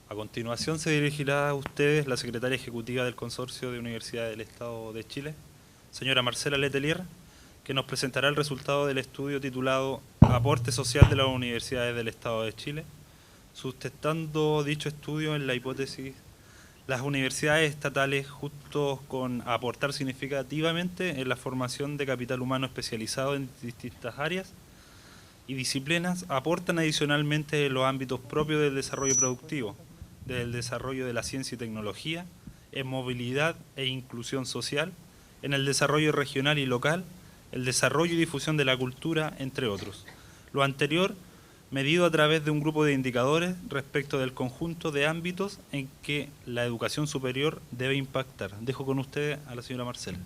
A continuación se dirigirá a ustedes la secretaria ejecutiva del Consorcio de Universidades del Estado de Chile, señora Marcela Letelier, que nos presentará el resultado del estudio titulado Aporte Social de las Universidades del Estado de Chile, sustentando dicho estudio en la hipótesis las universidades estatales, junto con aportar significativamente en la formación de capital humano especializado en distintas áreas y disciplinas, aportan adicionalmente en los ámbitos propios del desarrollo productivo, del desarrollo de la ciencia y tecnología, en movilidad e inclusión social, en el desarrollo regional y local, el desarrollo y difusión de la cultura, entre otros. Lo anterior medido a través de un grupo de indicadores respecto del conjunto de ámbitos en que la educación superior debe impactar. Dejo con usted a la señora Marcela.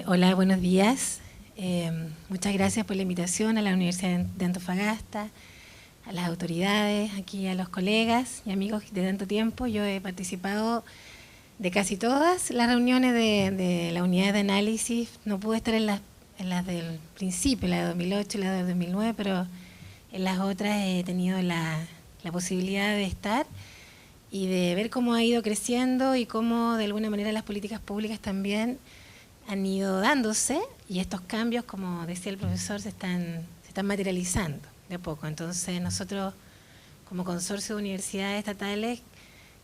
Hola, buenos días. Muchas gracias por la invitación a la Universidad de Antofagasta, a las autoridades, aquí a los colegas y amigos de tanto tiempo. Yo he participado de casi todas las reuniones de la unidad de análisis. No pude estar en las del principio, la de 2008 y la de 2009, pero en las otras he tenido la posibilidad de estar y de ver cómo ha ido creciendo y cómo de alguna manera las políticas públicas también han ido dándose, y estos cambios, como decía el profesor, se están materializando de a poco. Entonces nosotros, como consorcio de universidades estatales,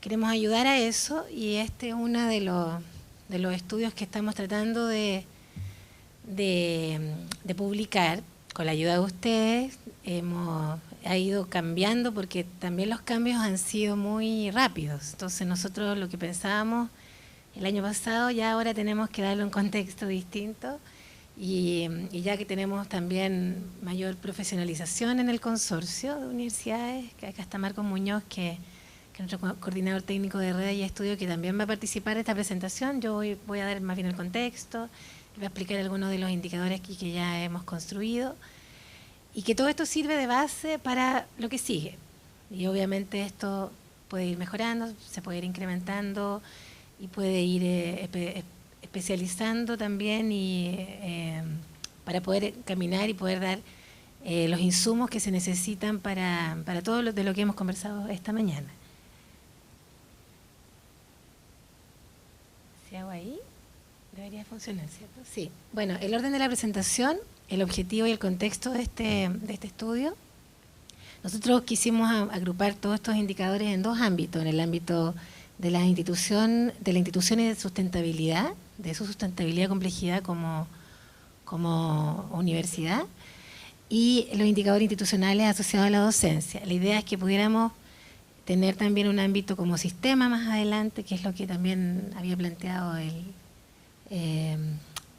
queremos ayudar a eso, y este es uno de los estudios que estamos tratando de publicar con la ayuda de ustedes. Ha ido cambiando porque también los cambios han sido muy rápidos. Entonces nosotros lo que pensábamos el año pasado, ya ahora tenemos que darle un contexto distinto, y ya que tenemos también mayor profesionalización en el consorcio de universidades, que acá está Marcos Muñoz, que es nuestro coordinador técnico de red y estudio, que también va a participar en esta presentación. Yo voy a dar más bien el contexto, voy a explicar algunos de los indicadores que ya hemos construido, y que todo esto sirve de base para lo que sigue. Y obviamente esto puede ir mejorando, se puede ir incrementando, y puede ir especializando también, y para poder caminar y poder dar los insumos que se necesitan para todo de lo que hemos conversado esta mañana. Si hago ahí, debería funcionar, ¿cierto? Sí. Bueno, el orden de la presentación, el objetivo y el contexto de este estudio. Nosotros quisimos agrupar todos estos indicadores en dos ámbitos: en el ámbito de las instituciones de sustentabilidad, de su sustentabilidad y complejidad como universidad, y los indicadores institucionales asociados a la docencia. La idea es que pudiéramos tener también un ámbito como sistema más adelante, que es lo que también había planteado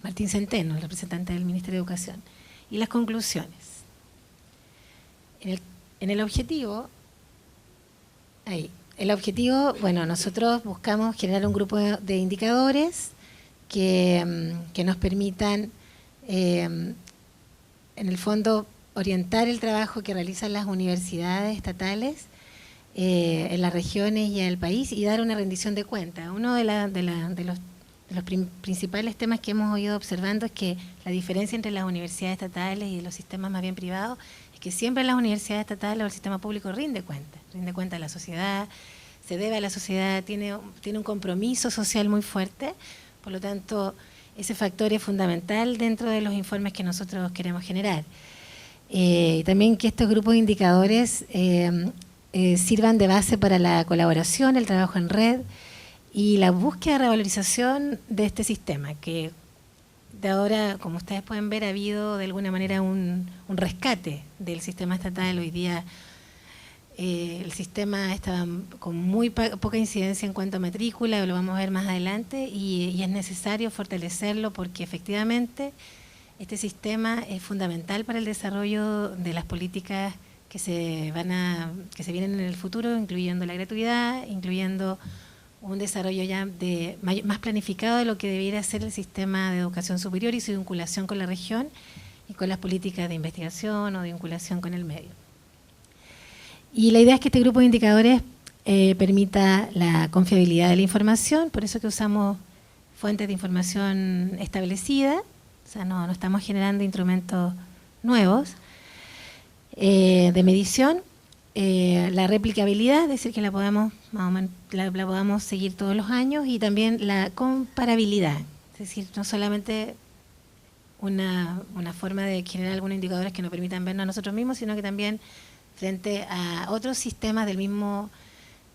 Martín Centeno, el representante del Ministerio de Educación. Y las conclusiones. En el objetivo, ahí. El objetivo, bueno, nosotros buscamos generar un grupo de indicadores que nos permitan, en el fondo, orientar el trabajo que realizan las universidades estatales en las regiones y en el país, y dar una rendición de cuentas. Uno de los principales temas que hemos ido observando es que la diferencia entre las universidades estatales y los sistemas más bien privados es que siempre las universidades estatales o el sistema público rinde cuenta a la sociedad, se debe a la sociedad, tiene un compromiso social muy fuerte. Por lo tanto, ese factor es fundamental dentro de los informes que nosotros queremos generar. También que estos grupos de indicadores sirvan de base para la colaboración, el trabajo en red y la búsqueda de revalorización de este sistema, que de ahora, como ustedes pueden ver, ha habido de alguna manera un rescate del sistema estatal. Hoy día el sistema está con muy poca incidencia en cuanto a matrícula, lo vamos a ver más adelante, y es necesario fortalecerlo porque efectivamente este sistema es fundamental para el desarrollo de las políticas que se vienen en el futuro, incluyendo la gratuidad, incluyendo un desarrollo ya más planificado de lo que debiera ser el sistema de educación superior y su vinculación con la región y con las políticas de investigación o de vinculación con el medio. Y la idea es que este grupo de indicadores permita la confiabilidad de la información, por eso que usamos fuentes de información establecidas, o sea, no estamos generando instrumentos nuevos de medición. La replicabilidad, es decir, que la podamos, más o menos, la podamos seguir todos los años, y también la comparabilidad, es decir, no solamente una forma de generar algunos indicadores que nos permitan vernos a nosotros mismos, sino que también frente a otros sistemas de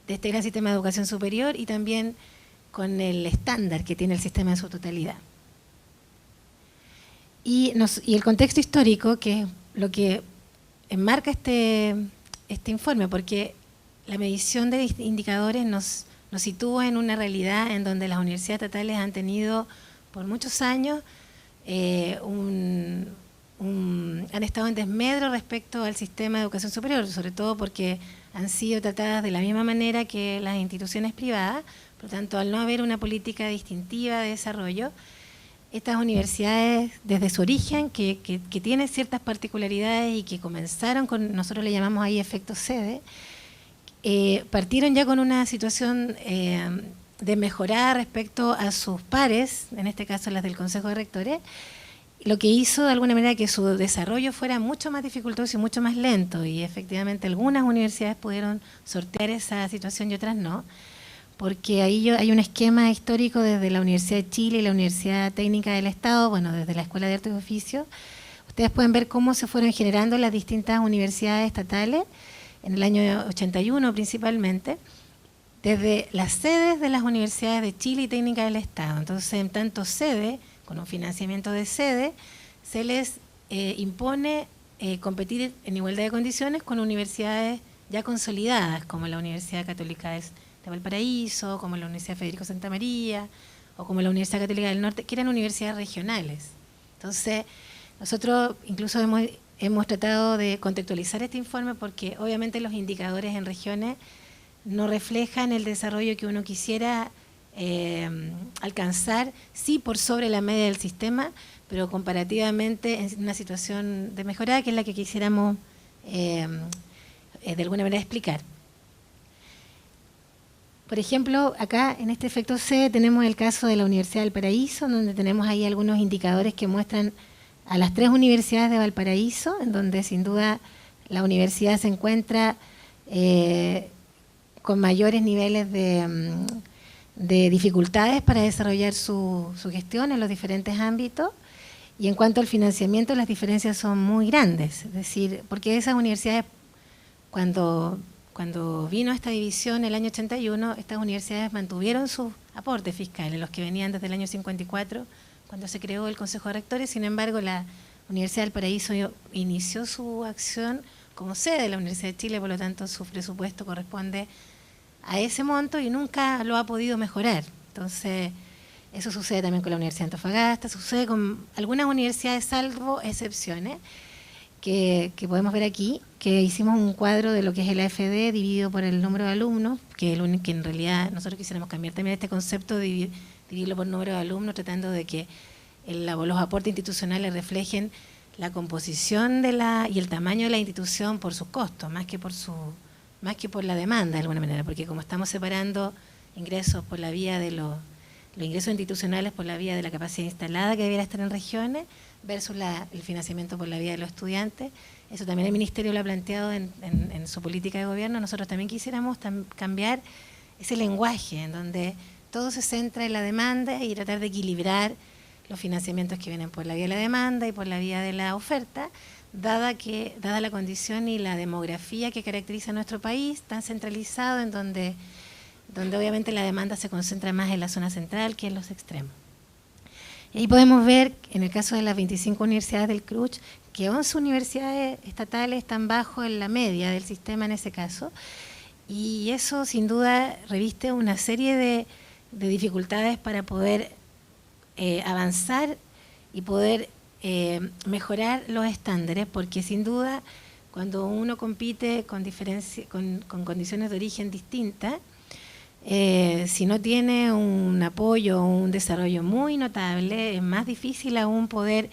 este gran sistema de educación superior, y también con el estándar que tiene el sistema en su totalidad. Y el contexto histórico, que es lo que enmarca este informe, porque la medición de indicadores nos sitúa en una realidad en donde las universidades estatales han tenido por muchos años han estado en desmedro respecto al sistema de educación superior, sobre todo porque han sido tratadas de la misma manera que las instituciones privadas. Por lo tanto, al no haber una política distintiva de desarrollo, estas universidades, desde su origen, que tienen ciertas particularidades y que comenzaron con, nosotros le llamamos ahí efecto sede, partieron ya con una situación de mejorar respecto a sus pares, en este caso las del Consejo de Rectores, lo que hizo de alguna manera que su desarrollo fuera mucho más dificultoso y mucho más lento, y efectivamente algunas universidades pudieron sortear esa situación y otras no, porque ahí hay un esquema histórico desde la Universidad de Chile y la Universidad Técnica del Estado, bueno, desde la Escuela de Artes y Oficios. Ustedes pueden ver cómo se fueron generando las distintas universidades estatales en el año 81 principalmente, desde las sedes de las universidades de Chile y Técnica del Estado. Entonces, en tanto sede, con un financiamiento de sede, se les impone competir en igualdad de condiciones con universidades ya consolidadas, como la Universidad Católica de Valparaíso, como la Universidad Federico Santa María, o como la Universidad Católica del Norte, que eran universidades regionales. Entonces, nosotros incluso hemos tratado de contextualizar este informe, porque obviamente los indicadores en regiones no reflejan el desarrollo que uno quisiera alcanzar, sí por sobre la media del sistema, pero comparativamente en una situación de mejora, que es la que quisiéramos de alguna manera explicar. Por ejemplo, acá en este efecto C tenemos el caso de la Universidad de Valparaíso, donde tenemos ahí algunos indicadores que muestran a las 3 universidades de Valparaíso, en donde sin duda la universidad se encuentra con mayores niveles de dificultades para desarrollar su gestión en los diferentes ámbitos. Y en cuanto al financiamiento, las diferencias son muy grandes, es decir, porque esas universidades, cuando vino esta división el año 81, estas universidades mantuvieron sus aportes fiscales, los que venían desde el año 54, cuando se creó el Consejo de Rectores. Sin embargo, la Universidad del Paraíso inició su acción como sede de la Universidad de Chile, por lo tanto su presupuesto corresponde a ese monto y nunca lo ha podido mejorar. Entonces, eso sucede también con la Universidad de Antofagasta, sucede con algunas universidades, salvo excepciones, que podemos ver aquí, que hicimos un cuadro de lo que es el AFD dividido por el número de alumnos, que en realidad nosotros quisiéramos cambiar también este concepto de dividirlo por número de alumnos, tratando de que los aportes institucionales reflejen la composición y el tamaño de la institución por sus costos, más que por la demanda de alguna manera, porque como estamos separando ingresos por la vía de los ingresos institucionales por la vía de la capacidad instalada que debiera estar en regiones versus el financiamiento por la vía de los estudiantes, eso también el Ministerio lo ha planteado en su política de gobierno. Nosotros también quisiéramos cambiar ese lenguaje en donde todo se centra en la demanda y tratar de equilibrar los financiamientos que vienen por la vía de la demanda y por la vía de la oferta, dada la condición y la demografía que caracteriza a nuestro país, tan centralizado, en donde obviamente la demanda se concentra más en la zona central que en los extremos. Y ahí podemos ver, en el caso de las 25 universidades del CRUCH, que 11 universidades estatales están bajo en la media del sistema en ese caso, y eso sin duda reviste una serie de dificultades para poder avanzar y poder mejorar los estándares, porque sin duda cuando uno compite con condiciones de origen distintas, si no tiene un apoyo o un desarrollo muy notable, es más difícil aún poder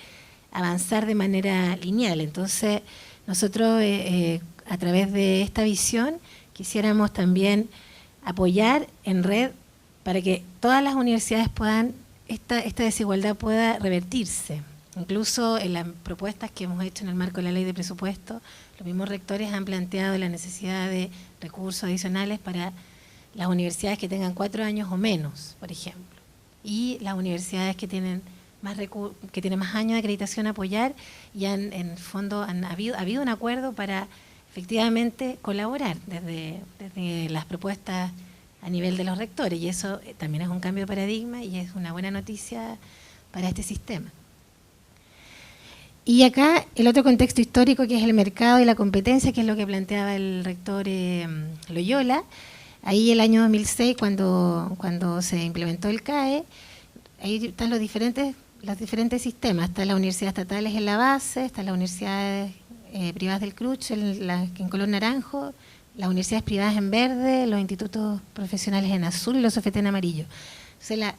avanzar de manera lineal. Entonces, nosotros a través de esta visión quisiéramos también apoyar en red para que todas las universidades puedan esta desigualdad pueda revertirse. Incluso en las propuestas que hemos hecho en el marco de la ley de presupuesto, los mismos rectores han planteado la necesidad de recursos adicionales para las universidades que tengan 4 años o menos, por ejemplo, y las universidades que tienen más años de acreditación a apoyar, y en el fondo ha habido un acuerdo para efectivamente colaborar desde las propuestas a nivel de los rectores, y eso también es un cambio de paradigma y es una buena noticia para este sistema. Y acá el otro contexto histórico, que es el mercado y la competencia, que es lo que planteaba el rector Loyola. Ahí el año 2006, cuando se implementó el CAE, ahí están los diferentes sistemas. Están las universidades estatales en la base, están las universidades privadas del CRUCH en color naranjo, las universidades privadas en verde, los institutos profesionales en azul y los CFT en amarillo. Entonces,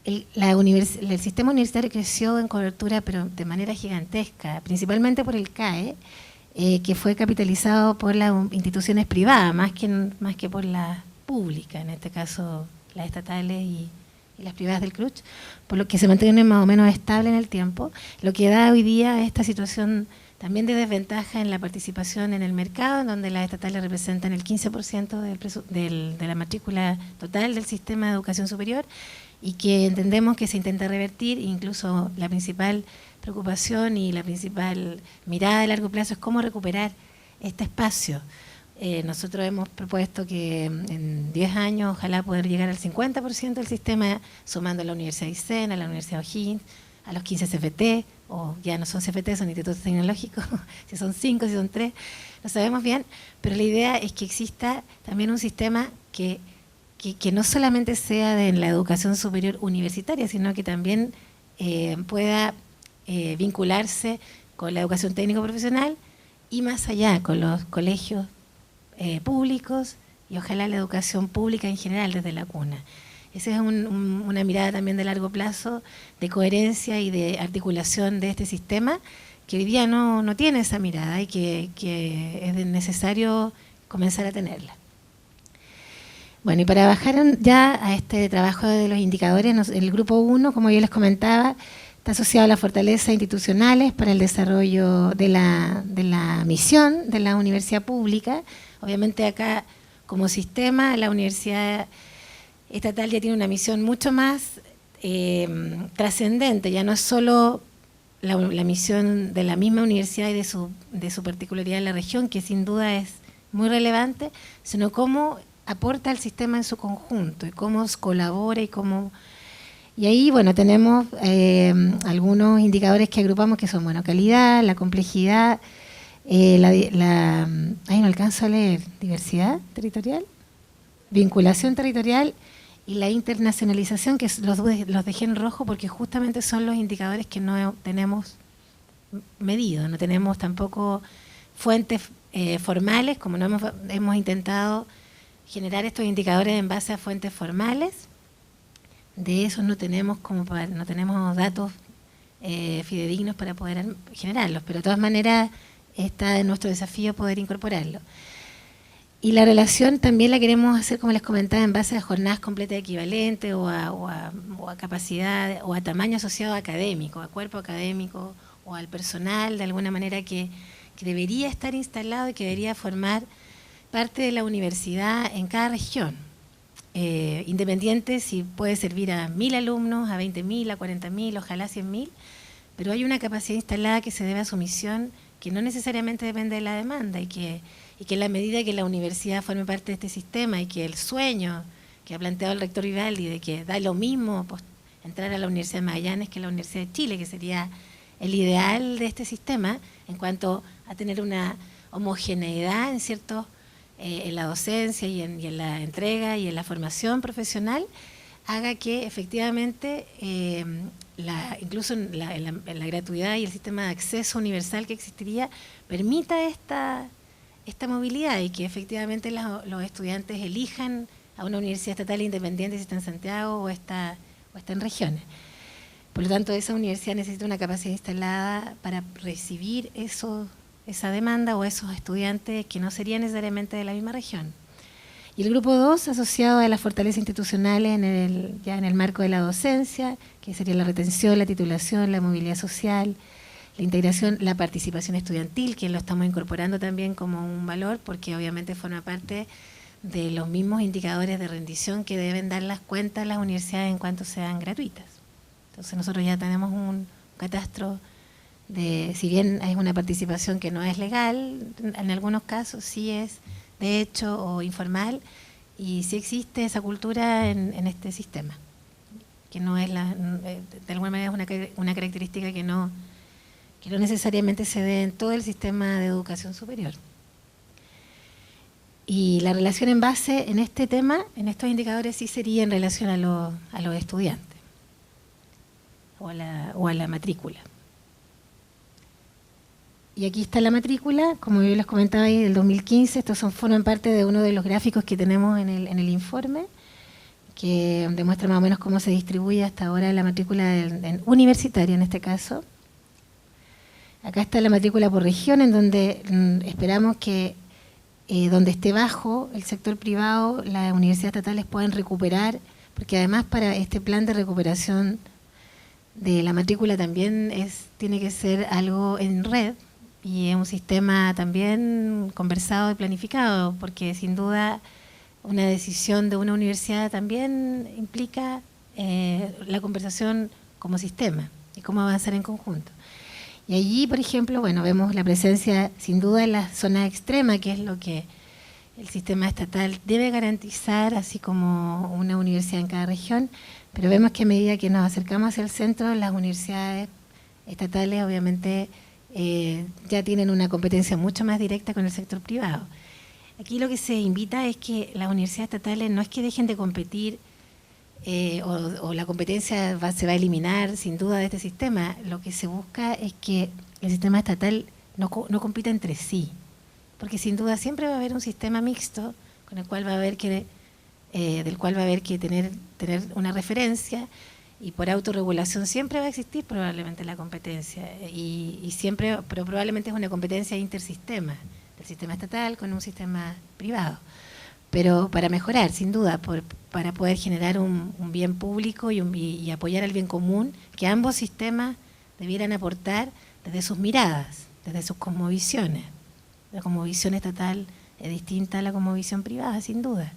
el sistema universitario creció en cobertura, pero de manera gigantesca, principalmente por el CAE, que fue capitalizado por las instituciones privadas, más que por las públicas, en este caso las estatales y las privadas del CRUCH, por lo que se mantiene más o menos estable en el tiempo, lo que da hoy día esta situación también de desventaja en la participación en el mercado, en donde las estatales representan el 15% de la matrícula total del sistema de educación superior, y que entendemos que se intenta revertir. Incluso la principal preocupación y la principal mirada de largo plazo es cómo recuperar este espacio. Nosotros hemos propuesto que en 10 años ojalá poder llegar al 50% del sistema, sumando a la Universidad de Aysén, a la Universidad de O'Higgins, a los 15 CFT, o ya no son CFT, son institutos tecnológicos, si son 5, si son 3, lo sabemos bien, pero la idea es que exista también un sistema que no solamente sea de la educación superior universitaria, sino que también pueda vincularse con la educación técnico-profesional y más allá, con los colegios públicos y ojalá la educación pública en general desde la cuna. Esa es una mirada también de largo plazo, de coherencia y de articulación de este sistema, que hoy día no tiene esa mirada y que es necesario comenzar a tenerla. Bueno, y para bajar ya a este trabajo de los indicadores, el grupo 1, como yo les comentaba, está asociado a las fortalezas institucionales para el desarrollo de la misión de la universidad pública. Obviamente acá, como sistema, la universidad estatal ya tiene una misión mucho más trascendente, ya no es solo la misión de la misma universidad y de su particularidad en la región, que sin duda es muy relevante, sino cómo aporta al sistema en su conjunto y cómo colabora y ahí, bueno, tenemos algunos indicadores que agrupamos que son, bueno, calidad, la complejidad, ahí no alcanzo a leer, diversidad territorial, vinculación territorial y la internacionalización, que los dejé en rojo porque justamente son los indicadores que no tenemos medido, no tenemos tampoco fuentes formales, como no hemos intentado generar estos indicadores en base a fuentes formales. De esos no tenemos datos fidedignos para poder generarlos, pero de todas maneras está en nuestro desafío poder incorporarlo. Y la relación también la queremos hacer, como les comentaba, en base a jornadas completas equivalentes o a capacidad o a tamaño asociado académico, a cuerpo académico o al personal, de alguna manera que debería estar instalado y que debería formar parte de la universidad en cada región. Independiente si puede servir a 1000 alumnos, a 20.000, a 40.000, ojalá 100.000, pero hay una capacidad instalada que se debe a su misión, que no necesariamente depende de la demanda y que en la medida que la universidad forme parte de este sistema y que el sueño que ha planteado el rector Vivaldi de que da lo mismo entrar a la Universidad de Magallanes que a la Universidad de Chile, que sería el ideal de este sistema en cuanto a tener una homogeneidad en la docencia y en la entrega y en la formación profesional, haga que efectivamente incluso en la gratuidad y el sistema de acceso universal que existiría permita esta movilidad y que efectivamente los estudiantes elijan a una universidad estatal independiente si está en Santiago o está en regiones. Por lo tanto, esa universidad necesita una capacidad instalada para recibir esa demanda o esos estudiantes que no serían necesariamente de la misma región. Y el grupo 2, asociado a las fortalezas institucionales ya en el marco de la docencia, que sería la retención, la titulación, la movilidad social, la integración, la participación estudiantil, que lo estamos incorporando también como un valor, porque obviamente forma parte de los mismos indicadores de rendición que deben dar las cuentas las universidades en cuanto sean gratuitas. Entonces nosotros ya tenemos un catastro de, si bien es una participación que no es legal, en algunos casos sí es de hecho o informal, y sí existe esa cultura en este sistema, que no es de alguna manera es una característica que no necesariamente se dé en todo el sistema de educación superior. Y la relación en base en este tema, en estos indicadores, sí sería en relación a los estudiantes o a la matrícula. Y aquí está la matrícula, como yo les comentaba ahí, del 2015. Estos forman parte de uno de los gráficos que tenemos en el informe, que demuestra más o menos cómo se distribuye hasta ahora la matrícula universitaria en este caso. Acá está la matrícula por región, en donde esperamos que donde esté bajo el sector privado, las universidades estatales puedan recuperar, porque además para este plan de recuperación de la matrícula también tiene que ser algo en red, y es un sistema también conversado y planificado, porque sin duda una decisión de una universidad también implica la conversación como sistema y cómo avanzar en conjunto. Y allí, por ejemplo, bueno, vemos la presencia sin duda en la zona extrema, que es lo que el sistema estatal debe garantizar, así como una universidad en cada región, pero vemos que a medida que nos acercamos hacia el centro, las universidades estatales obviamente ya tienen una competencia mucho más directa con el sector privado. Aquí lo que se invita es que las universidades estatales no es que dejen de competir o la competencia se va a eliminar sin duda de este sistema. Lo que se busca es que el sistema estatal no compita entre sí, porque sin duda siempre va a haber un sistema mixto con el cual va a haber que del cual va a haber que tener una referencia, y por autorregulación siempre va a existir probablemente la competencia, y siempre, pero probablemente es una competencia intersistema, del sistema estatal con un sistema privado. Pero para mejorar, sin duda, para poder generar un bien público y apoyar al bien común, que ambos sistemas debieran aportar desde sus miradas, desde sus cosmovisiones. La cosmovisión estatal es distinta a la cosmovisión privada, sin duda.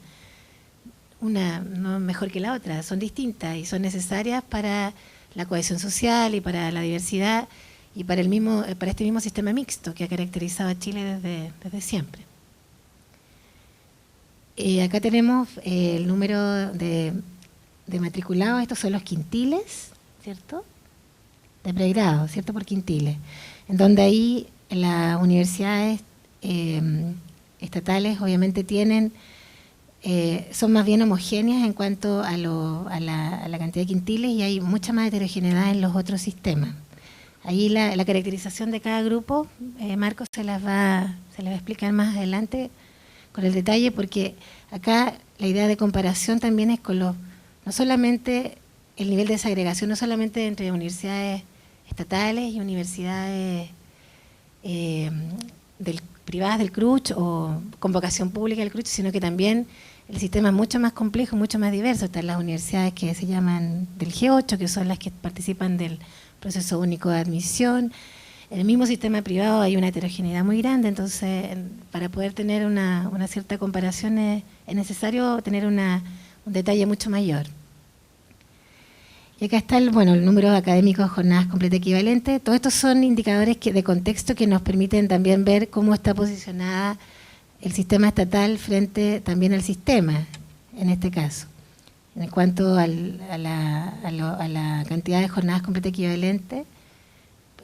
Una no es mejor que la otra, son distintas y son necesarias para la cohesión social y para la diversidad y para este mismo sistema mixto que ha caracterizado a Chile desde siempre. Acá tenemos el número de matriculados, estos son los quintiles, ¿cierto? De pregrado, ¿cierto? Por quintiles, en donde ahí las universidades estatales obviamente son más bien homogéneas en cuanto a la cantidad de quintiles, y hay mucha más heterogeneidad en los otros sistemas. Ahí la caracterización de cada grupo, Marcos se las va a explicar más adelante con el detalle, porque acá la idea de comparación también es con no solamente el nivel de desagregación, no solamente entre universidades estatales y universidades privadas del CRUCH o con vocación pública del CRUCH, sino que también el sistema es mucho más complejo, mucho más diverso. Están las universidades que se llaman del G8, que son las que participan del proceso único de admisión. En el mismo sistema privado hay una heterogeneidad muy grande, entonces para poder tener una cierta comparación es necesario tener un detalle mucho mayor. Y acá está el número de académicos, jornadas completas equivalentes. Todos estos son indicadores de contexto que nos permiten también ver cómo está posicionada el sistema estatal frente también al sistema, en este caso. En cuanto a la cantidad de jornadas completas equivalentes,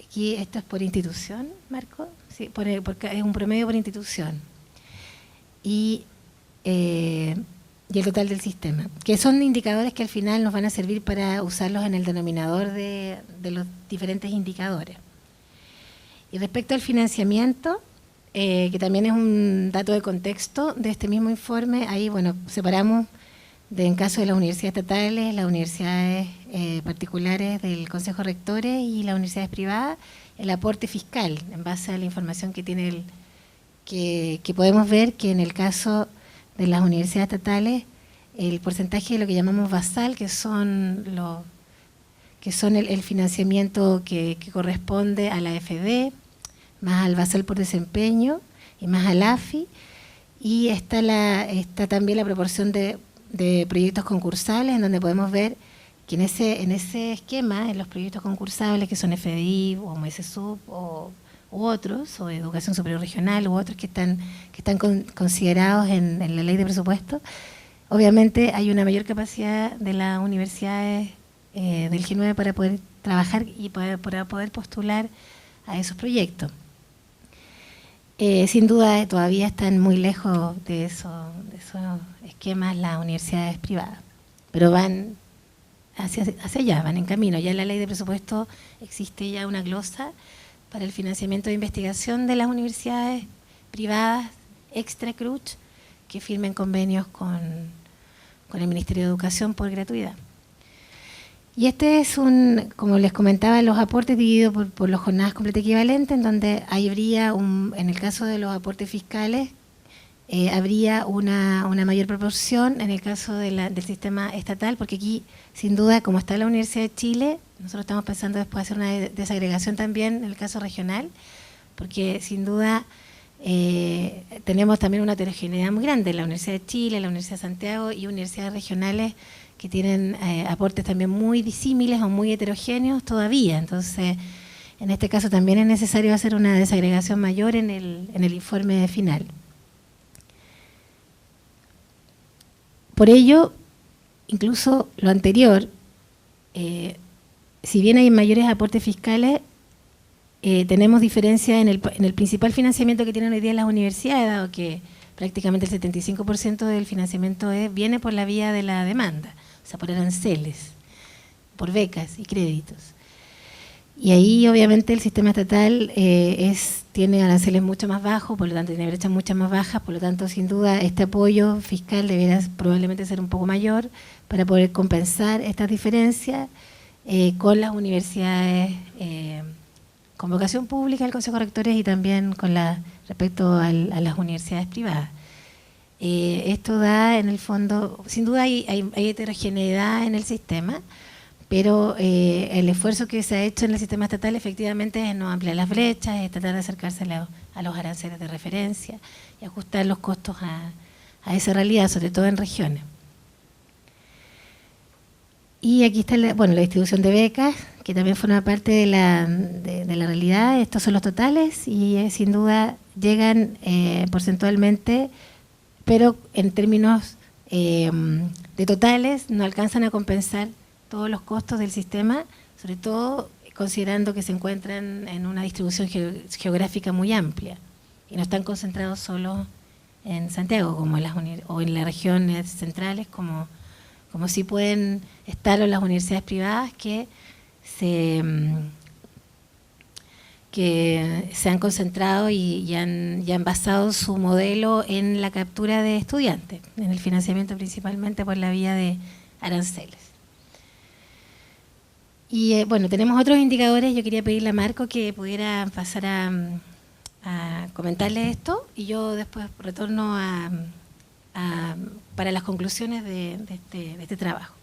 aquí esto es por institución, Marco, sí, porque es un promedio por institución. Y el total del sistema, que son indicadores que al final nos van a servir para usarlos en el denominador de los diferentes indicadores. Y respecto al financiamiento, que también es un dato de contexto de este mismo informe, ahí separamos en caso de las universidades estatales, las universidades particulares del Consejo de Rectores y las universidades privadas, el aporte fiscal, en base a la información que tiene que podemos ver que en el caso de las universidades estatales el porcentaje de lo que llamamos basal, que son el financiamiento que corresponde a la AFD, más al basal por desempeño y más al AFI, y está también la proporción de proyectos concursables, en donde podemos ver que en ese esquema, en los proyectos concursables que son FDI o MSSUB u otros, o Educación Superior Regional u otros que están considerados en la ley de presupuesto, obviamente hay una mayor capacidad de las universidades del G9 para poder trabajar y para poder postular a esos proyectos. Sin duda todavía están muy lejos de esos esquemas las universidades privadas, pero van hacia allá, van en camino. Ya en la ley de presupuesto existe ya una glosa para el financiamiento de investigación de las universidades privadas extra CRUCH que firmen convenios con el Ministerio de Educación por gratuidad. Y este es como les comentaba, los aportes divididos por las jornadas completas equivalentes, en donde habría, en el caso de los aportes fiscales, habría una mayor proporción en el caso del sistema estatal, porque aquí, sin duda, como está la Universidad de Chile, nosotros estamos pensando después hacer una desagregación también en el caso regional, porque sin duda tenemos también una heterogeneidad muy grande, la Universidad de Chile, la Universidad de Santiago y universidades regionales que tienen aportes también muy disímiles o muy heterogéneos todavía. Entonces, en este caso también es necesario hacer una desagregación mayor en el informe final. Por ello, incluso lo anterior, si bien hay mayores aportes fiscales, tenemos diferencia en el principal financiamiento que tienen hoy día las universidades, dado que prácticamente el 75% del financiamiento viene por la vía de la demanda, o sea, por aranceles, por becas y créditos. Y ahí obviamente el sistema estatal tiene aranceles mucho más bajos, por lo tanto tiene brechas mucho más bajas, por lo tanto sin duda este apoyo fiscal debería probablemente ser un poco mayor para poder compensar estas diferencias con las universidades con vocación pública, el Consejo de Rectores y también respecto a las universidades privadas. Esto da en el fondo, sin duda hay heterogeneidad en el sistema, pero el esfuerzo que se ha hecho en el sistema estatal efectivamente es no ampliar las brechas, es tratar de acercarse a los aranceles de referencia y ajustar los costos a esa realidad, sobre todo en regiones. Y aquí está la distribución de becas, que también forma parte de la realidad. Estos son los totales y sin duda llegan porcentualmente, pero en términos de totales no alcanzan a compensar todos los costos del sistema, sobre todo considerando que se encuentran en una distribución geográfica muy amplia y no están concentrados solo en Santiago como o en las regiones centrales como sí pueden estar las universidades privadas que se han concentrado y han basado su modelo en la captura de estudiantes, en el financiamiento principalmente por la vía de aranceles. Y tenemos otros indicadores. Yo quería pedirle a Marco que pudiera pasar a comentarle esto y yo después retorno para las conclusiones de este trabajo.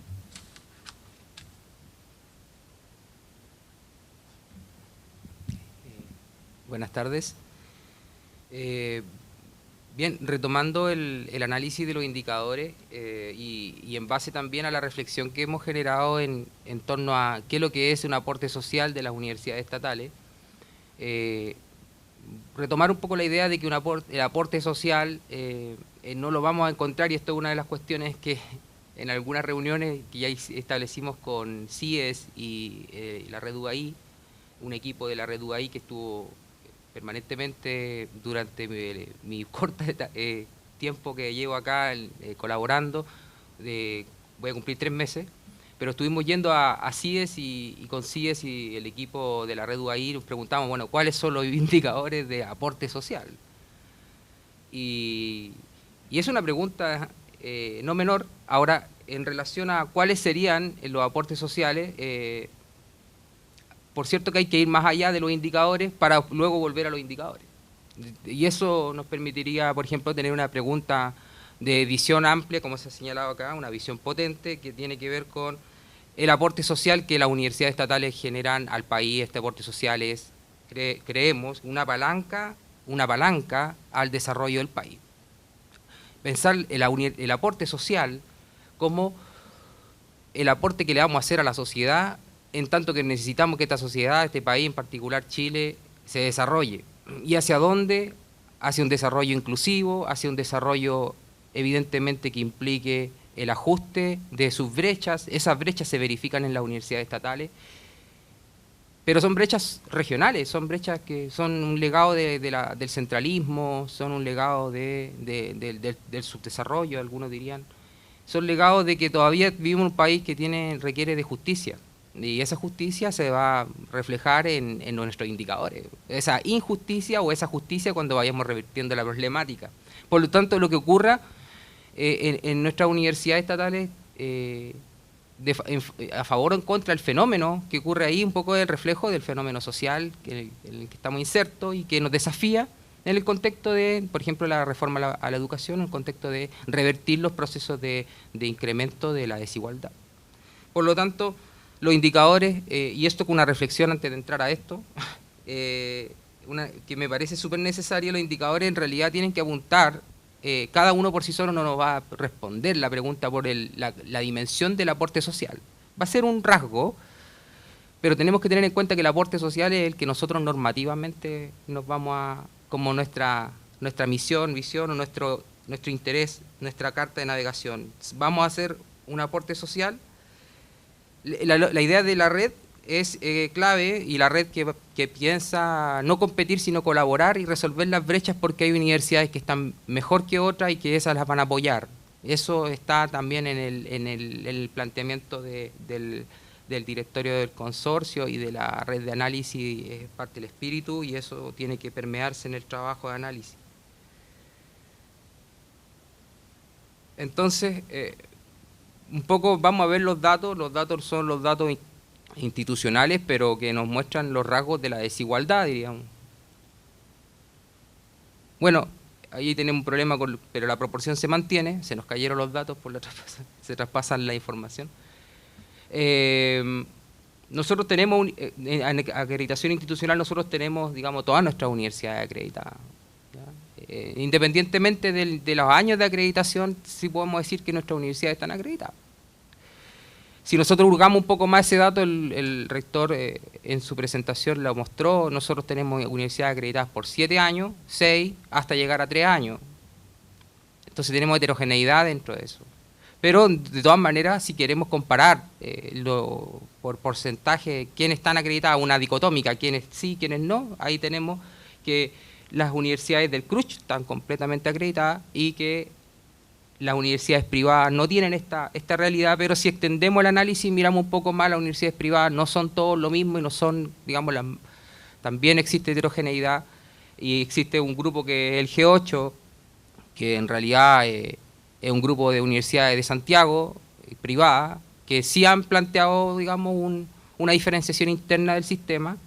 Buenas tardes. Bien, retomando el análisis de los indicadores y en base también a la reflexión que hemos generado en torno a qué es lo que es un aporte social de las universidades estatales, retomar un poco la idea de que el aporte social no lo vamos a encontrar, y esto es una de las cuestiones que en algunas reuniones que ya establecimos con CIES y la Red UAI, un equipo de la Red UAI que estuvo permanentemente durante mi corto tiempo que llevo acá colaborando, voy a cumplir 3 meses, pero estuvimos yendo a CIES y con CIES y el equipo de la Red UAI nos preguntamos, bueno, ¿cuáles son los indicadores de aporte social? Y es una pregunta no menor. Ahora, en relación a cuáles serían los aportes sociales, por cierto que hay que ir más allá de los indicadores para luego volver a los indicadores. Y eso nos permitiría, por ejemplo, tener una pregunta de visión amplia, como se ha señalado acá, una visión potente que tiene que ver con el aporte social que las universidades estatales generan al país. Este aporte social es, creemos, una palanca al desarrollo del país. Pensar el aporte social como el aporte que le vamos a hacer a la sociedad, en tanto que necesitamos que esta sociedad, este país, en particular Chile, se desarrolle. ¿Y hacia dónde? Hacia un desarrollo inclusivo, hacia un desarrollo evidentemente que implique el ajuste de sus brechas. Esas brechas se verifican en las universidades estatales, pero son brechas regionales, son brechas que son un legado del centralismo, son un legado del subdesarrollo, algunos dirían. Son legados de que todavía vivimos en un país que requiere de justicia, y esa justicia se va a reflejar en nuestros indicadores. Esa injusticia o esa justicia cuando vayamos revirtiendo la problemática. Por lo tanto, lo que ocurra en nuestras universidades estatales, a favor o en contra del fenómeno que ocurre ahí, un poco el reflejo del fenómeno social en el que estamos insertos y que nos desafía en el contexto de, por ejemplo, la reforma a la educación, en el contexto de revertir los procesos de incremento de la desigualdad. Por lo tanto, los indicadores, y esto con una reflexión antes de entrar a esto, que me parece súper necesaria, los indicadores en realidad tienen que apuntar, cada uno por sí solo no nos va a responder la pregunta por la dimensión del aporte social. Va a ser un rasgo, pero tenemos que tener en cuenta que el aporte social es el que nosotros normativamente nos vamos a, como nuestra misión, visión o nuestro interés, nuestra carta de navegación. Vamos a hacer un aporte social. La idea de la red es clave, y la red que piensa no competir sino colaborar y resolver las brechas, porque hay universidades que están mejor que otras y que esas las van a apoyar. Eso está también en el planteamiento del directorio del consorcio y de la red de análisis, es parte del espíritu, y eso tiene que permearse en el trabajo de análisis. Entonces, un poco vamos a ver los datos son los datos institucionales, pero que nos muestran los rasgos de la desigualdad, diríamos. Bueno, ahí tenemos un problema, pero la proporción se mantiene, se nos cayeron los datos, se traspasan la información. Nosotros tenemos, en acreditación institucional, nosotros tenemos, digamos, todas nuestras universidades acreditadas. Independientemente de los años de acreditación, sí podemos decir que nuestras universidades están acreditadas. Si nosotros hurgamos un poco más ese dato, el rector en su presentación lo mostró, nosotros tenemos universidades acreditadas por 7 años, 6, hasta llegar a 3 años. Entonces tenemos heterogeneidad dentro de eso. Pero de todas maneras, si queremos comparar por porcentaje quiénes están acreditadas, una dicotómica, quiénes sí, quiénes no, ahí tenemos que las universidades del CRUCH están completamente acreditadas y que las universidades privadas no tienen esta realidad, pero si extendemos el análisis y miramos un poco más, las universidades privadas no son todos lo mismo y no son, digamos, también existe heterogeneidad, y existe un grupo que es el G8, que en realidad es un grupo de universidades de Santiago, privadas, que sí han planteado, digamos, una diferenciación interna del sistema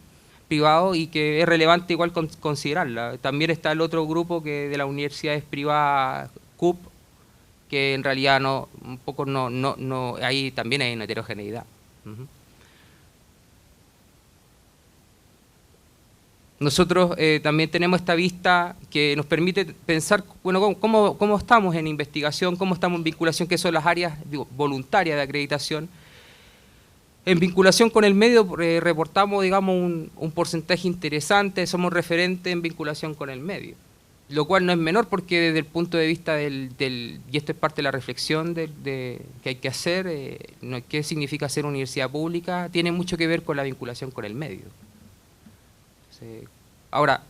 privado y que es relevante igual considerarla. También está el otro grupo que de las universidades privadas, CUP, que en realidad ahí también hay una heterogeneidad. Nosotros también tenemos esta vista que nos permite pensar, bueno, cómo estamos en investigación, cómo estamos en vinculación, que son las áreas voluntarias de acreditación. En vinculación con el medio reportamos, digamos, un porcentaje interesante, somos referentes en vinculación con el medio, lo cual no es menor, porque desde el punto de vista y esto es parte de la reflexión que hay que hacer, ¿qué significa ser universidad pública? Tiene mucho que ver con la vinculación con el medio. Ahora,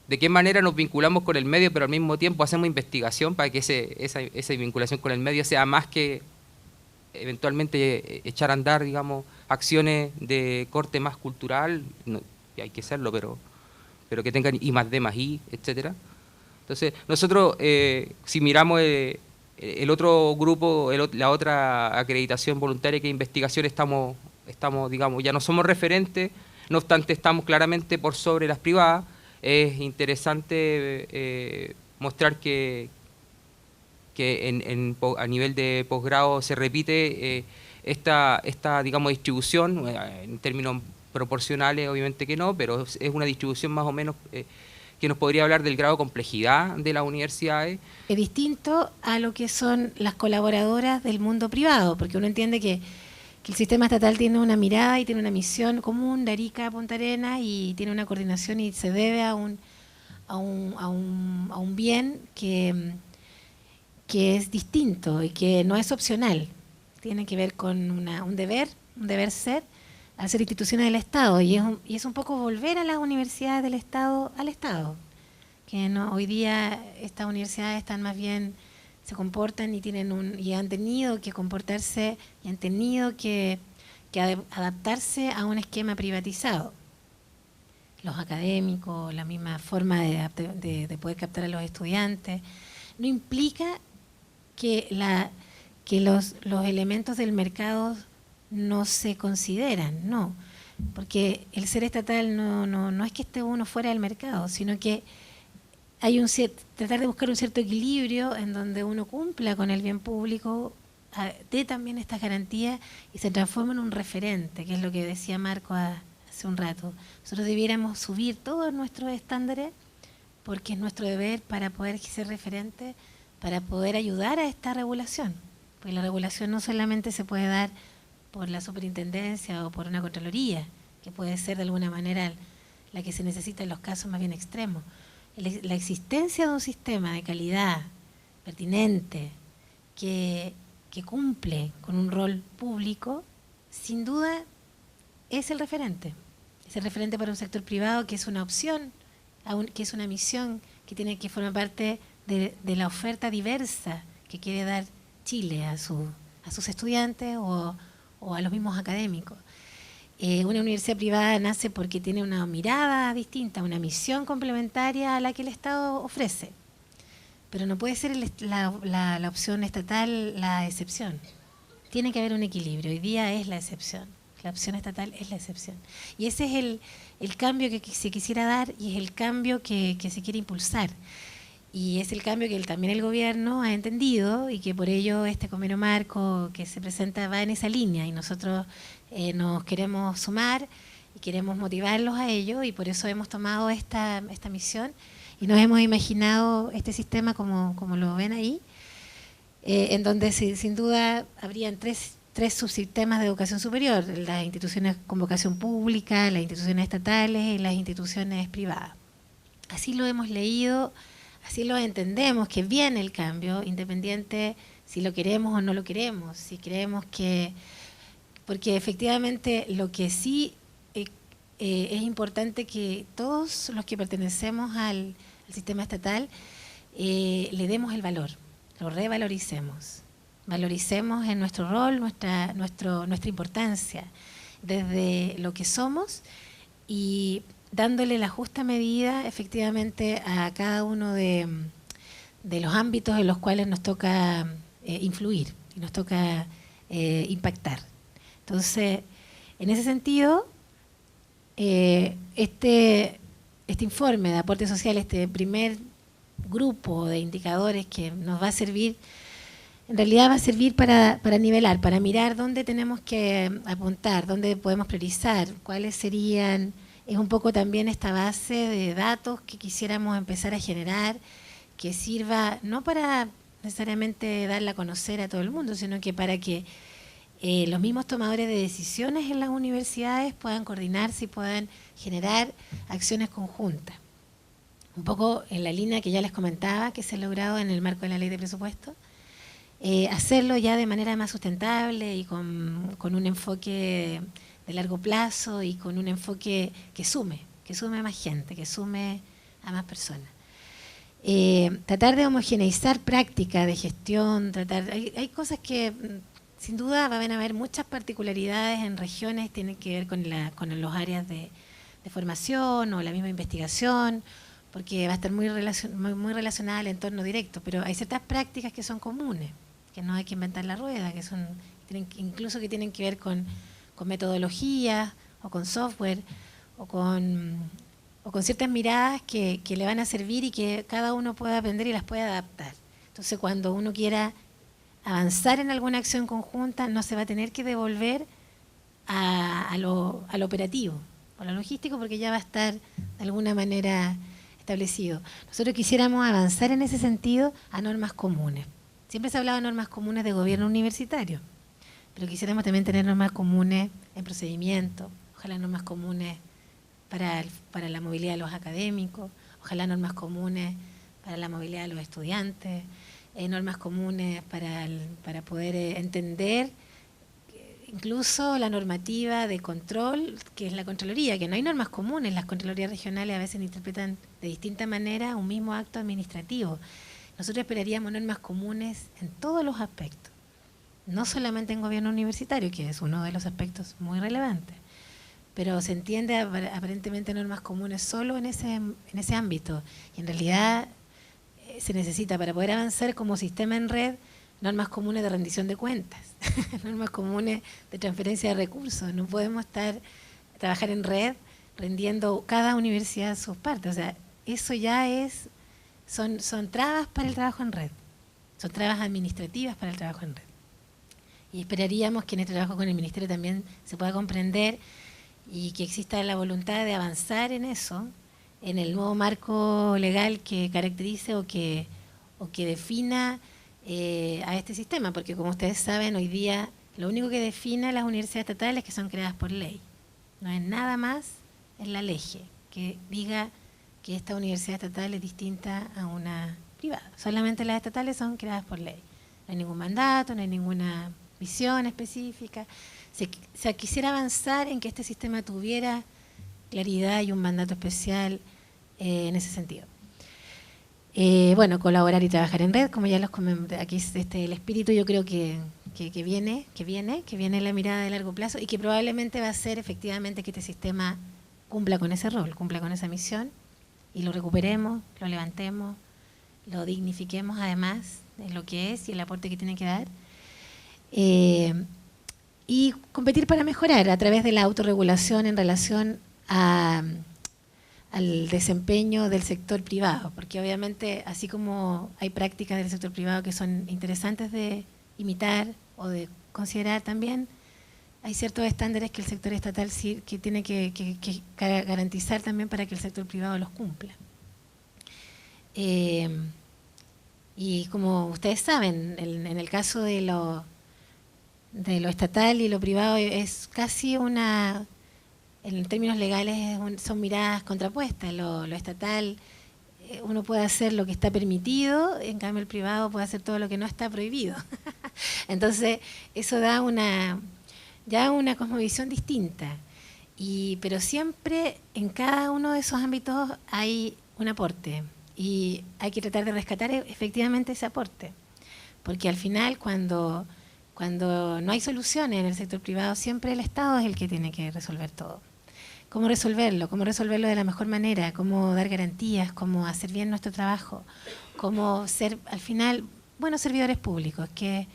¿de qué manera nos vinculamos con el medio, pero al mismo tiempo hacemos investigación para que esa vinculación con el medio sea más que eventualmente echar a andar, digamos, acciones de corte más cultural? No, hay que hacerlo, pero que tengan I+D+I, etcétera. Entonces, nosotros, si miramos el otro grupo, la otra acreditación voluntaria que es investigación, estamos, digamos, ya no somos referentes, no obstante estamos claramente por sobre las privadas. Es interesante mostrar que que a nivel de posgrado se repite esta digamos, distribución, en términos proporcionales obviamente que no, pero es una distribución más o menos que nos podría hablar del grado de complejidad de las universidades. Es distinto a lo que son las colaboradoras del mundo privado, porque uno entiende que el sistema estatal tiene una mirada y tiene una misión común de Arica a Punta Arenas y tiene una coordinación y se debe a un bien que es distinto y que no es opcional. Tiene que ver con un deber ser, al ser instituciones del Estado, y es un poco volver a las universidades del Estado al Estado, que no, hoy día estas universidades están más bien, se comportan y han tenido que comportarse y han tenido que adaptarse a un esquema privatizado. Los académicos, la misma forma de poder captar a los estudiantes, no implica que los elementos del mercado no se consideran, no, porque el ser estatal no es que esté uno fuera del mercado, sino que hay tratar de buscar un cierto equilibrio en donde uno cumpla con el bien público, dé también estas garantías y se transforma en un referente, que es lo que decía Marco hace un rato. Nosotros debiéramos subir todos nuestros estándares porque es nuestro deber para poder ser referente, para poder ayudar a esta regulación, porque la regulación no solamente se puede dar por la superintendencia o por una contraloría, que puede ser de alguna manera la que se necesita en los casos más bien extremos. La existencia de un sistema de calidad pertinente que cumple con un rol público, sin duda es el referente. Es el referente para un sector privado que es una opción, que es una misión que forma parte de la oferta diversa que quiere dar Chile a sus estudiantes o a los mismos académicos. Una universidad privada nace porque tiene una mirada distinta, una misión complementaria a la que el Estado ofrece. Pero no puede ser la opción estatal la excepción. Tiene que haber un equilibrio. Hoy día es la excepción. La opción estatal es la excepción. Y ese es el cambio que se quisiera dar y es el cambio que se quiere impulsar. Y es el cambio que también el gobierno ha entendido y que por ello este convenio marco que se presenta va en esa línea y nosotros nos queremos sumar y queremos motivarlos a ello y por eso hemos tomado esta misión y nos hemos imaginado este sistema como lo ven ahí, en donde sin duda habrían tres subsistemas de educación superior, las instituciones con vocación pública, las instituciones estatales y las instituciones privadas. Así lo hemos leído. Así lo entendemos, que viene el cambio, independiente si lo queremos o no lo queremos, si creemos porque efectivamente lo que sí es importante que todos los que pertenecemos al sistema estatal le demos el valor, lo revaloricemos, valoricemos en nuestro rol, nuestra importancia, desde lo que somos y dándole la justa medida efectivamente a cada uno de los ámbitos en los cuales nos toca influir y nos toca impactar. Entonces, en ese sentido, este informe de aporte social, este primer grupo de indicadores que nos va a servir, en realidad va a servir para nivelar, para mirar dónde tenemos que apuntar, dónde podemos priorizar, cuáles serían. Es un poco también esta base de datos que quisiéramos empezar a generar, que sirva no para necesariamente darla a conocer a todo el mundo, sino que para que los mismos tomadores de decisiones en las universidades puedan coordinarse y puedan generar acciones conjuntas. Un poco en la línea que ya les comentaba, que se ha logrado en el marco de la ley de presupuesto, hacerlo ya de manera más sustentable y con un enfoque de largo plazo y con un enfoque que sume a más gente, que sume a más personas. Tratar de homogeneizar prácticas de gestión, hay cosas que sin duda van a haber muchas particularidades en regiones, tienen que ver con los áreas de formación o la misma investigación, porque va a estar muy relacionada al entorno directo, pero hay ciertas prácticas que son comunes, que no hay que inventar la rueda, incluso que tienen que ver con metodologías o con software o con ciertas miradas que le van a servir y que cada uno puede aprender y las puede adaptar. Entonces, cuando uno quiera avanzar en alguna acción conjunta, no se va a tener que devolver a lo operativo, a lo logístico, porque ya va a estar de alguna manera establecido. Nosotros quisiéramos avanzar en ese sentido a normas comunes. Siempre se ha hablado de normas comunes de gobierno universitario, pero quisiéramos también tener normas comunes en procedimiento, ojalá normas comunes para la movilidad de los académicos, ojalá normas comunes para la movilidad de los estudiantes, normas comunes para poder entender incluso la normativa de control, que es la Contraloría, que no hay normas comunes. Las Contralorías regionales a veces interpretan de distinta manera un mismo acto administrativo. Nosotros esperaríamos normas comunes en todos los aspectos, no solamente en gobierno universitario, que es uno de los aspectos muy relevantes, pero se entiende aparentemente normas comunes solo en ese ámbito. Y en realidad se necesita, para poder avanzar como sistema en red, normas comunes de rendición de cuentas, normas comunes de transferencia de recursos. No podemos trabajar en red rendiendo cada universidad sus partes. O sea, eso ya son trabas para el trabajo en red, son trabas administrativas para el trabajo en red. Y esperaríamos que en este trabajo con el Ministerio también se pueda comprender y que exista la voluntad de avanzar en eso, en el nuevo marco legal que caracterice o que defina a este sistema, porque como ustedes saben, hoy día lo único que define a las universidades estatales es que son creadas por ley. No es nada más en la ley que diga que esta universidad estatal es distinta a una privada. Solamente las estatales son creadas por ley. No hay ningún mandato, no hay ninguna visión específica. Se quisiera avanzar en que este sistema tuviera claridad y un mandato especial en ese sentido. Bueno, colaborar y trabajar en red, como ya los comenté, aquí es el espíritu, yo creo que viene la mirada de largo plazo y que probablemente va a ser efectivamente que este sistema cumpla con ese rol, cumpla con esa misión y lo recuperemos, lo levantemos, lo dignifiquemos además de lo que es y el aporte que tiene que dar. Y competir para mejorar a través de la autorregulación en relación al desempeño del sector privado, porque obviamente así como hay prácticas del sector privado que son interesantes de imitar o de considerar también, hay ciertos estándares que el sector estatal sí que tiene que garantizar también para que el sector privado los cumpla. Y como ustedes saben, en el caso de lo estatal y lo privado es casi en términos legales son miradas contrapuestas. Lo estatal, uno puede hacer lo que está permitido, en cambio el privado puede hacer todo lo que no está prohibido. Entonces, eso da una cosmovisión distinta. Pero siempre en cada uno de esos ámbitos hay un aporte y hay que tratar de rescatar efectivamente ese aporte. Porque al final, cuando no hay soluciones en el sector privado, siempre el Estado es el que tiene que resolver todo. ¿Cómo resolverlo? ¿Cómo resolverlo de la mejor manera? ¿Cómo dar garantías? ¿Cómo hacer bien nuestro trabajo? ¿Cómo ser, al final, buenos servidores públicos? Que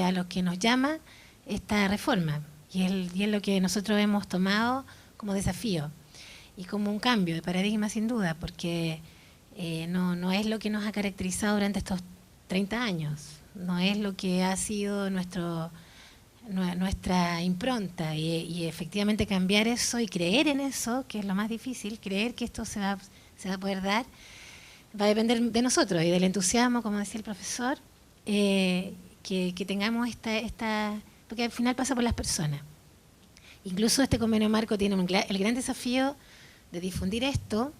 a los que nos llama esta reforma. Y es lo que nosotros hemos tomado como desafío. Y como un cambio de paradigma, sin duda, porque no es lo que nos ha caracterizado durante estos 30 años. No es lo que ha sido nuestra impronta y efectivamente cambiar eso y creer en eso, que es lo más difícil, creer que esto se va a poder dar, va a depender de nosotros y del entusiasmo, como decía el profesor, que tengamos porque al final pasa por las personas. Incluso este convenio marco tiene el gran desafío de difundir esto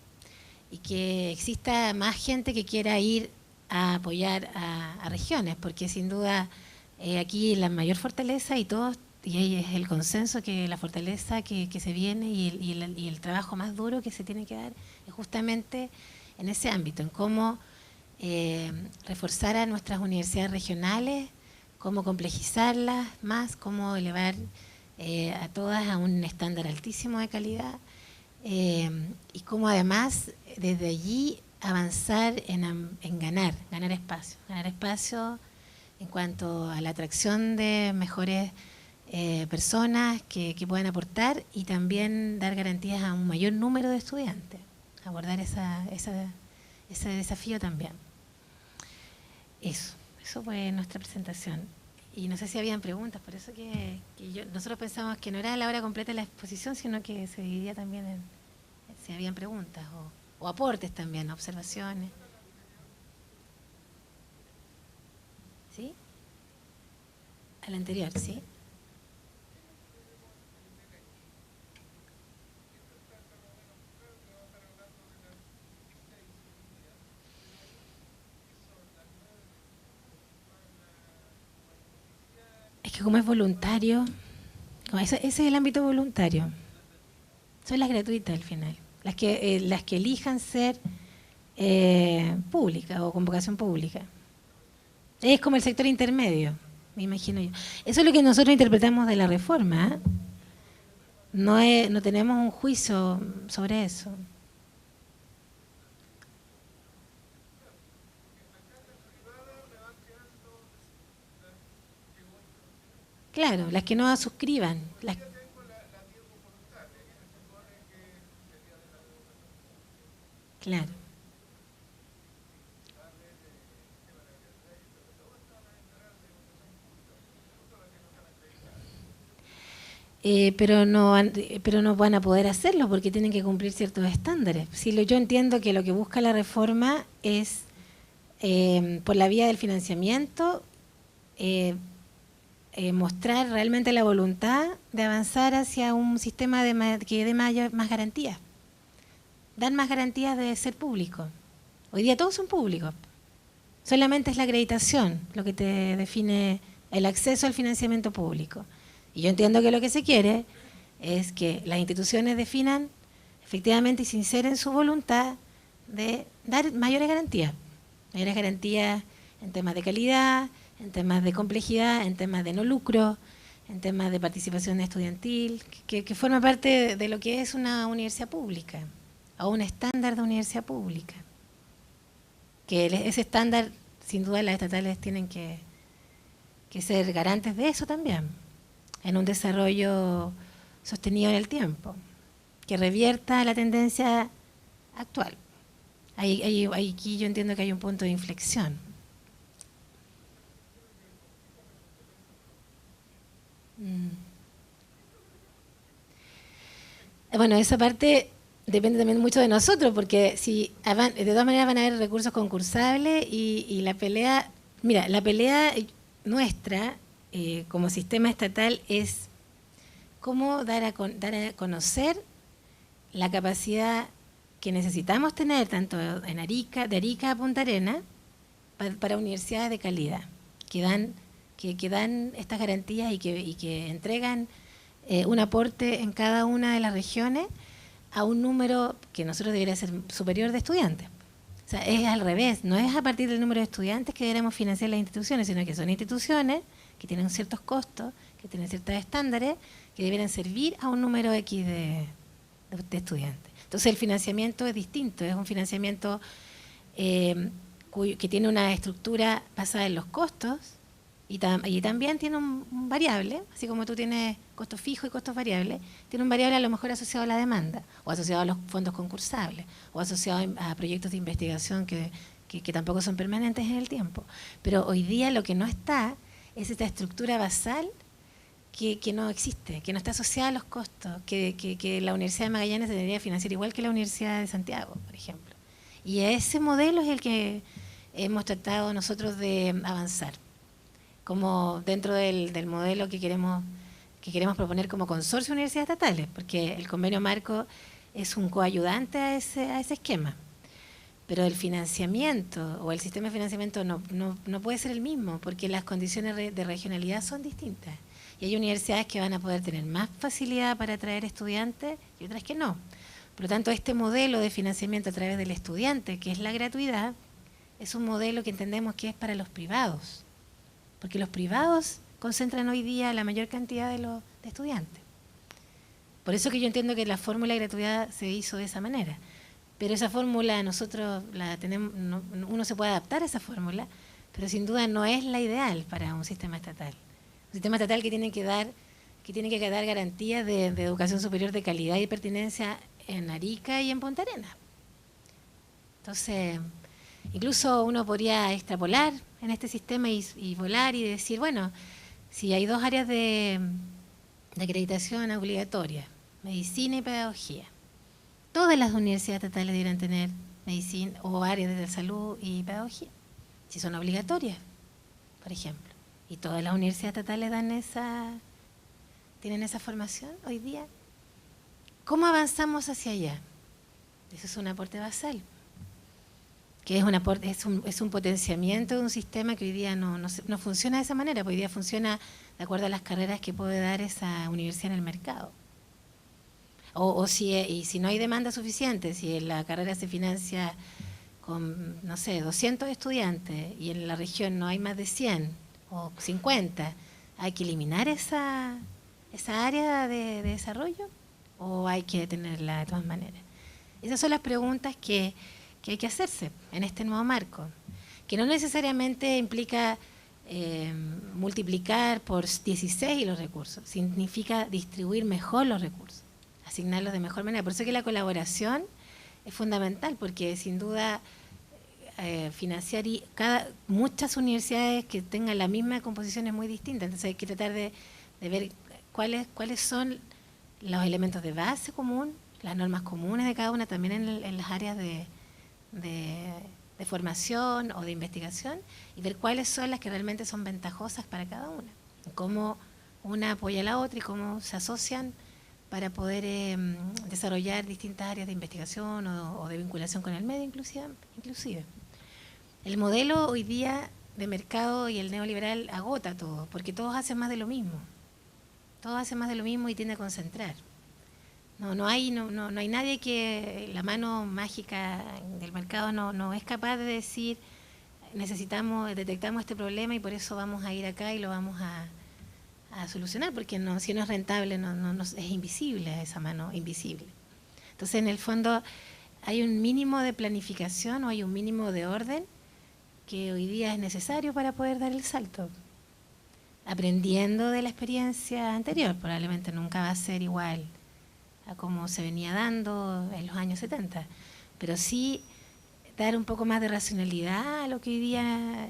y que exista más gente que quiera ir a apoyar a regiones, porque sin duda aquí la mayor fortaleza y ahí es el consenso que la fortaleza que se viene y el trabajo más duro que se tiene que dar es justamente en ese ámbito, en cómo reforzar a nuestras universidades regionales, cómo complejizarlas más, cómo elevar a todas a un estándar altísimo de calidad y cómo además desde allí avanzar en ganar espacio en cuanto a la atracción de mejores personas que puedan aportar y también dar garantías a un mayor número de estudiantes, abordar ese desafío también. Eso fue nuestra presentación. Y no sé si habían preguntas, por eso nosotros pensamos que no era la hora completa de la exposición, sino que se dividía también en si habían preguntas o aportes también, observaciones. ¿Sí? Al anterior, ¿sí? Es que como es voluntario, ese es el ámbito voluntario. Son las gratuitas al final. Las que elijan ser públicas o con vocación pública. Es como el sector intermedio, me imagino yo. Eso es lo que nosotros interpretamos de la reforma, ¿eh? No tenemos un juicio sobre eso. Claro, las que no suscriban. Claro. Pero no van a poder hacerlo porque tienen que cumplir ciertos estándares. Yo entiendo que lo que busca la reforma es, por la vía del financiamiento, mostrar realmente la voluntad de avanzar hacia un sistema que dé más garantías. Dan más garantías de ser público. Hoy día todos son públicos. Solamente es la acreditación lo que te define el acceso al financiamiento público. Y yo entiendo que lo que se quiere es que las instituciones definan efectivamente y sinceren su voluntad de dar mayores garantías en temas de calidad, en temas de complejidad, en temas de no lucro, en temas de participación estudiantil, que forma parte de lo que es una universidad pública o un estándar de universidad pública. Que ese estándar, sin duda, las estatales tienen que ser garantes de eso también, en un desarrollo sostenido en el tiempo, que revierta la tendencia actual. Aquí yo entiendo que hay un punto de inflexión. Bueno, esa parte depende también mucho de nosotros, porque de todas maneras van a haber recursos concursables y la pelea, mira, la pelea nuestra como sistema estatal es cómo dar a conocer la capacidad que necesitamos tener tanto de Arica a Punta Arenas para universidades de calidad que dan estas garantías y que entregan un aporte en cada una de las regiones a un número que nosotros debería ser superior de estudiantes. O sea, es al revés, no es a partir del número de estudiantes que deberemos financiar las instituciones, sino que son instituciones que tienen ciertos costos, que tienen ciertos estándares, que deberían servir a un número X de estudiantes. Entonces el financiamiento es distinto, es un financiamiento que tiene una estructura basada en los costos y también tiene un variable, así como tú tienes costos fijos y costos variables, tiene un variable a lo mejor asociado a la demanda, o asociado a los fondos concursables, o asociado a proyectos de investigación que tampoco son permanentes en el tiempo. Pero hoy día lo que no está es esta estructura basal que no existe, que no está asociada a los costos, que la Universidad de Magallanes debería financiar igual que la Universidad de Santiago, por ejemplo. Y ese modelo es el que hemos tratado nosotros de avanzar, como dentro del modelo que queremos proponer como consorcio de universidades estatales, porque el convenio marco es un coayudante a ese esquema. Pero el financiamiento o el sistema de financiamiento no puede ser el mismo, porque las condiciones de regionalidad son distintas. Y hay universidades que van a poder tener más facilidad para atraer estudiantes y otras que no. Por lo tanto, este modelo de financiamiento a través del estudiante, que es la gratuidad, es un modelo que entendemos que es para los privados, porque los privados concentran hoy día la mayor cantidad de estudiantes. Por eso que yo entiendo que la fórmula de gratuidad se hizo de esa manera. Pero esa fórmula nosotros la tenemos, uno se puede adaptar a esa fórmula, pero sin duda no es la ideal para un sistema estatal. Un sistema estatal que tiene que dar garantías de educación superior de calidad y pertinencia en Arica y en Punta Arenas. Entonces, Incluso uno podría extrapolar en este sistema y volar y decir, bueno, si hay 2 áreas de acreditación obligatoria, medicina y pedagogía, todas las universidades estatales deberían tener medicina o áreas de salud y pedagogía, si son obligatorias, por ejemplo. Y todas las universidades estatales tienen esa formación hoy día. ¿Cómo avanzamos hacia allá? Eso es un aporte basal, que es un potenciamiento de un sistema que hoy día no funciona de esa manera, porque hoy día funciona de acuerdo a las carreras que puede dar esa universidad en el mercado. Y si no hay demanda suficiente, si la carrera se financia con, no sé, 200 estudiantes y en la región no hay más de 100 o 50, ¿hay que eliminar esa área de desarrollo o hay que tenerla de todas maneras? Esas son las preguntas que hay que hacerse en este nuevo marco, que no necesariamente implica multiplicar por 16 los recursos, significa distribuir mejor los recursos, asignarlos de mejor manera. Por eso que la colaboración es fundamental, porque sin duda financiar muchas universidades que tengan la misma composición es muy distinta, entonces hay que tratar de ver cuáles son los elementos de base común, las normas comunes de cada una, también en las áreas de formación o de investigación, y ver cuáles son las que realmente son ventajosas para cada una, cómo una apoya a la otra y cómo se asocian para poder desarrollar distintas áreas de investigación o de vinculación con el medio inclusive. El modelo hoy día de mercado y el neoliberal agota todo, porque todos hacen más de lo mismo. Todos hacen más de lo mismo y tiende a concentrar. No hay nadie que la mano mágica del mercado no es capaz de decir detectamos este problema y por eso vamos a ir acá y lo vamos a solucionar, porque si no es rentable es invisible esa mano invisible. Entonces, en el fondo, hay un mínimo de planificación o hay un mínimo de orden que hoy día es necesario para poder dar el salto. Aprendiendo de la experiencia anterior, probablemente nunca va a ser igual a como se venía dando en los años 70, pero sí dar un poco más de racionalidad a lo que hoy día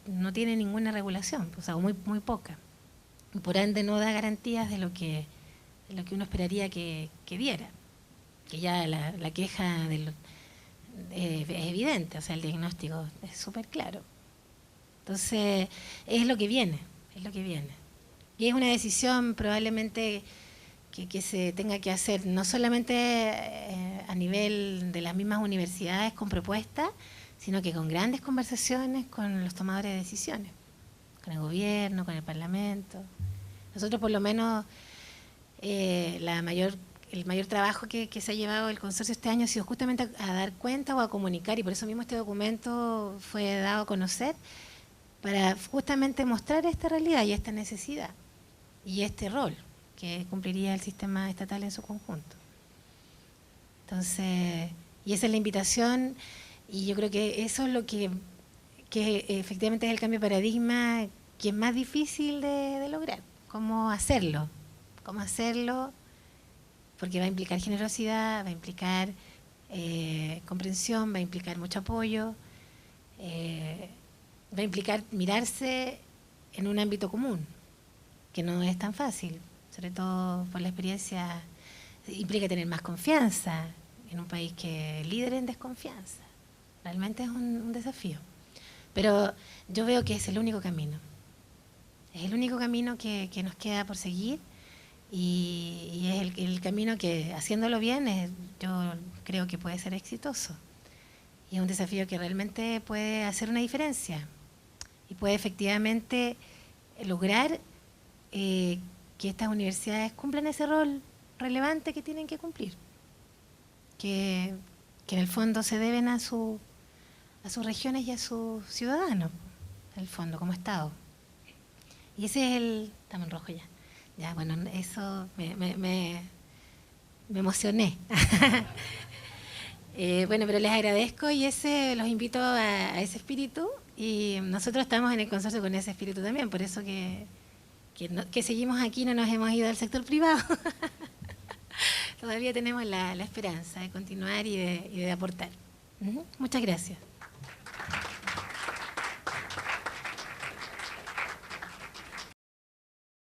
no tiene ninguna regulación, o sea, muy poca. Y por ende no da garantías de lo que uno esperaría que diera, que ya la queja es evidente, o sea, el diagnóstico es súper claro. Entonces, es lo que viene. Y es una decisión probablemente que se tenga que hacer, no solamente a nivel de las mismas universidades con propuestas, sino que con grandes conversaciones con los tomadores de decisiones, con el gobierno, con el Parlamento. Nosotros por lo menos el mayor trabajo que se ha llevado el consorcio este año ha sido justamente a dar cuenta o a comunicar, y por eso mismo este documento fue dado a conocer, para justamente mostrar esta realidad y esta necesidad y este rol que cumpliría el sistema estatal en su conjunto. Entonces, y esa es la invitación, y yo creo que eso es lo que efectivamente es el cambio de paradigma que es más difícil de lograr. ¿Cómo hacerlo? Porque va a implicar generosidad, va a implicar comprensión, va a implicar mucho apoyo, va a implicar mirarse en un ámbito común, que no es tan fácil, sobre todo por la experiencia. Implica tener más confianza en un país que es líder en desconfianza. Realmente es un desafío. Pero yo veo que es el único camino. Es el único camino que nos queda por seguir, y es el camino que, haciéndolo bien, yo creo que puede ser exitoso. Y es un desafío que realmente puede hacer una diferencia y puede efectivamente lograr que estas universidades cumplan ese rol relevante que tienen que cumplir, que en el fondo se deben a sus regiones y a sus ciudadanos, en el fondo, como Estado. Y ese es estamos en rojo ya. Ya, bueno, eso me emocioné. Bueno, pero les agradezco y los invito a ese espíritu, y nosotros estamos en el consorcio con ese espíritu también, por eso que seguimos aquí, no nos hemos ido al sector privado. Todavía tenemos la esperanza de continuar y de aportar. Muchas gracias.